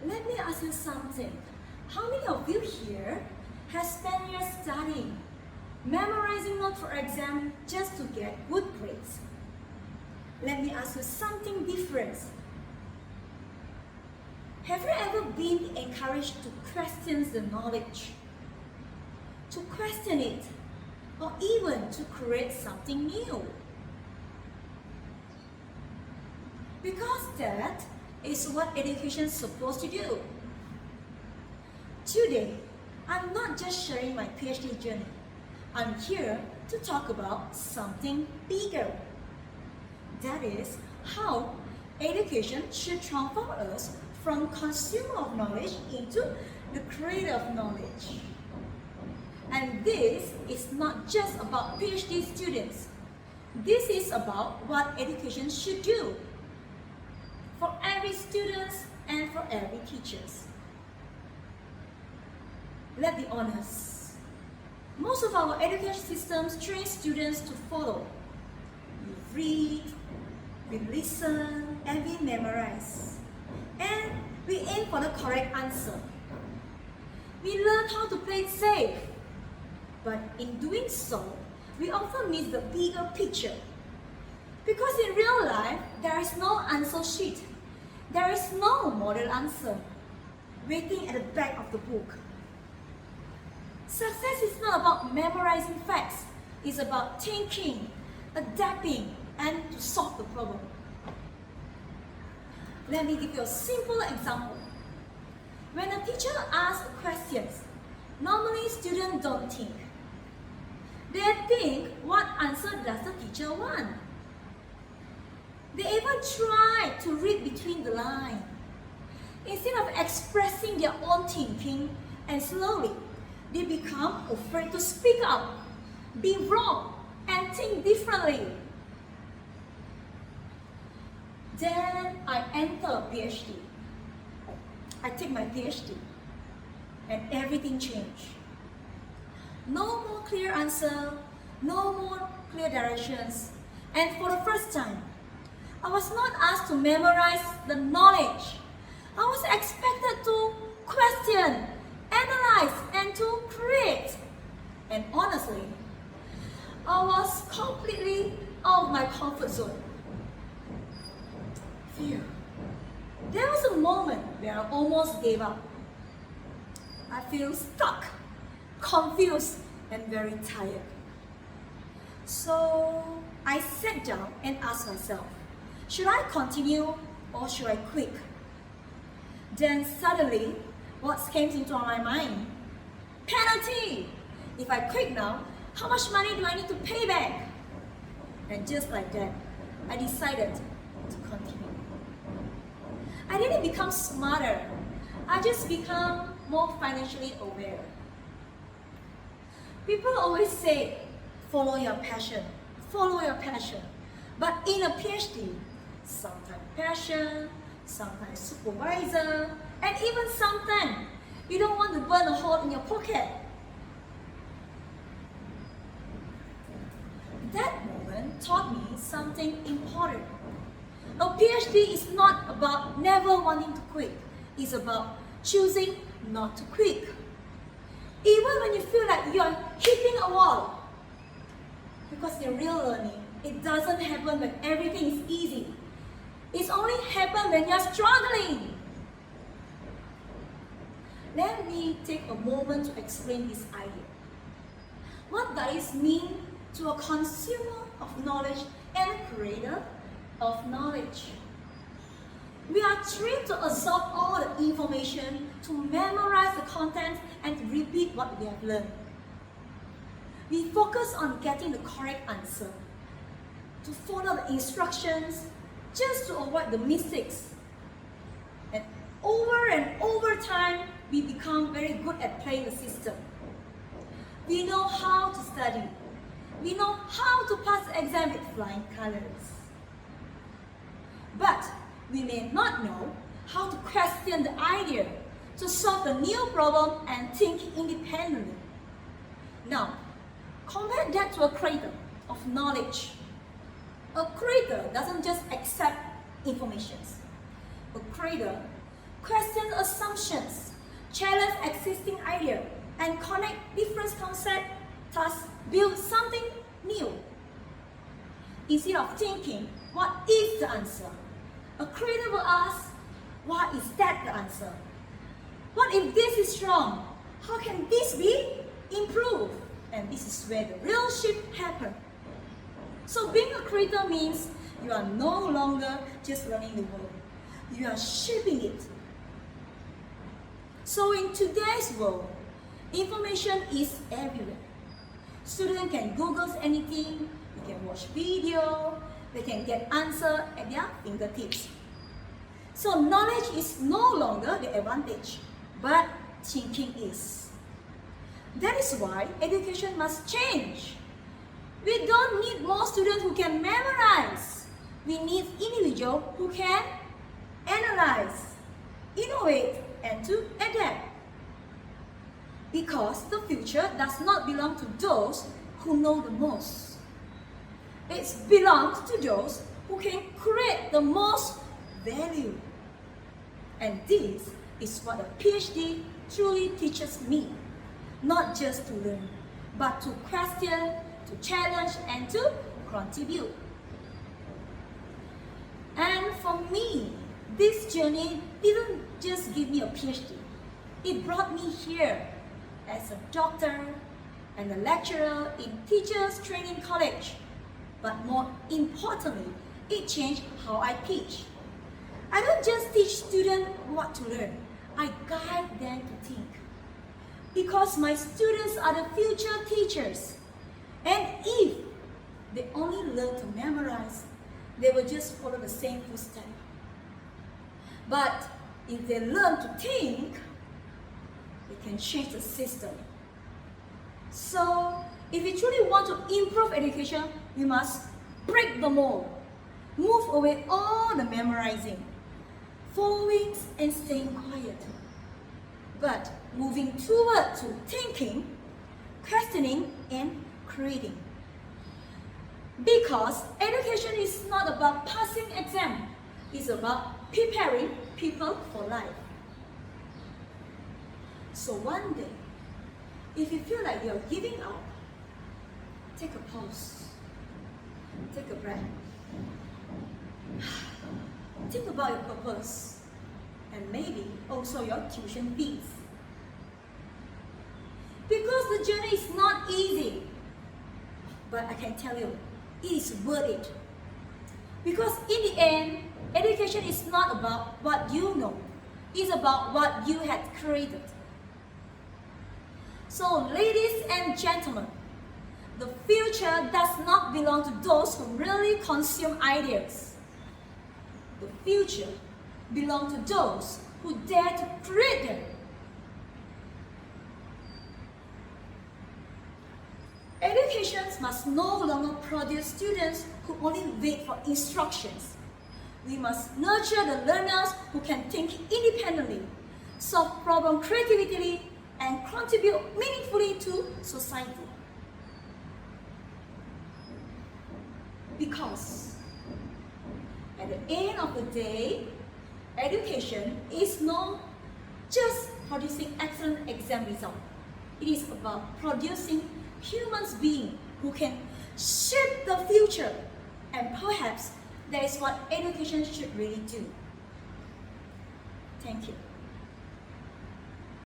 Let me ask you something. How many of you here have spent years studying, memorizing notes for exam just to get good grades? Let me ask you something different. Have you ever been encouraged to question the knowledge? To question it, or even to create something new? Because that is what education is supposed to do. Today, I'm not just sharing my PhD journey. I'm here to talk about something bigger. That is how education should transform us from consumer of knowledge into the creator of knowledge. And this is not just about PhD students. This is about what education should do for every student and for every teachers. Let's be honest. Most of our education systems train students to follow. We read, we listen, and we memorize. And we aim for the correct answer. We learn how to play it safe. But in doing so, we often miss the bigger picture. Because in real life, there is no answer sheet. There is no model answer waiting at the back of the book. Success is not about memorizing facts. It's about thinking, adapting, and to solve the problem. Let me give you a simple example. When a teacher asks questions, normally students don't think. They think, what answer does the teacher want? They even try to read between the lines. Instead of expressing their own thinking, and slowly, they become afraid to speak up, be wrong, and think differently. Then I enter PhD. I take my PhD, and everything changed. No more clear answer, no more clear directions. And for the first time, I was not asked to memorize the knowledge. I was expected to question, analyze, and to create. And honestly, I was completely out of my comfort zone. Phew. There was a moment where I almost gave up. I feel stuck, confused, and very tired. So I sat down and asked myself, should I continue or should I quit? Then suddenly, what came into my mind? Penalty! If I quit now, how much money do I need to pay back? And just like that, I decided to continue. I didn't become smarter. I just become more financially aware. People always say, follow your passion, follow your passion. But in a PhD, sometimes passion, sometimes supervisor, and even sometimes you don't want to burn a hole in your pocket. That moment taught me something important. A PhD is not about never wanting to quit. It's about choosing not to quit. Even when you feel like you are hitting a wall. Because in real learning, it doesn't happen when everything is easy. It's only happen when you're struggling. Let me take a moment to explain this idea. What does it mean to a consumer of knowledge and a creator of knowledge? We are trained to absorb all the information, to memorize the content, and to repeat what we have learned. We focus on getting the correct answer, to follow the instructions, just to avoid the mistakes. And over time, we become very good at playing the system. We know how to study. We know how to pass the exam with flying colors. But we may not know how to question the idea, to solve a new problem and think independently. Now, compare that to a creator of knowledge. A creator doesn't just accept information. A creator questions assumptions, challenge existing ideas, and connect different concepts, thus build something new. Instead of thinking, what is the answer? A creator will ask, why is that the answer? What if this is wrong? How can this be improved? And this is where the real shift happens. So being a creator means you are no longer just learning the world. You are shaping it. So in today's world, information is everywhere. Students can Google anything, they can watch video, they can get answer at their fingertips. So knowledge is no longer the advantage, but thinking is. That is why education must change. We don't need more students who can memorize. We need individuals who can analyze, innovate, and to adapt. Because the future does not belong to those who know the most. It belongs to those who can create the most value. And this is what a PhD truly teaches me. Not just to learn, but to question, to challenge, and to contribute. And for me, this journey didn't just give me a PhD. It brought me here as a doctor and a lecturer in Teachers Training College. But more importantly, it changed how I teach. I don't just teach students what to learn. I guide them to think. Because my students are the future teachers. And if they only learn to memorize, they will just follow the same footsteps. But if they learn to think, they can change the system. So, if we truly want to improve education, we must break the mold. Move away all the memorizing, following and staying quiet. But moving toward to thinking, questioning, and creating. Because education is not about passing exam, it's about preparing people for life. So one day, if you feel like you're giving up, take a pause, take a breath. Think about your purpose and maybe also your tuition fees. Because the journey is not easy, but I can tell you, it is worth it. Because in the end, education is not about what you know, it's about what you had created. So ladies and gentlemen, the future does not belong to those who really consume ideas. The future belongs to those who dare to create them. Education must no longer produce students who only wait for instructions. We must nurture the learners who can think independently, solve problems creatively, and contribute meaningfully to society. Because at the end of the day, education is not just producing excellent exam results. It is about producing human beings who can shape the future. And perhaps that is what education should really do. Thank you.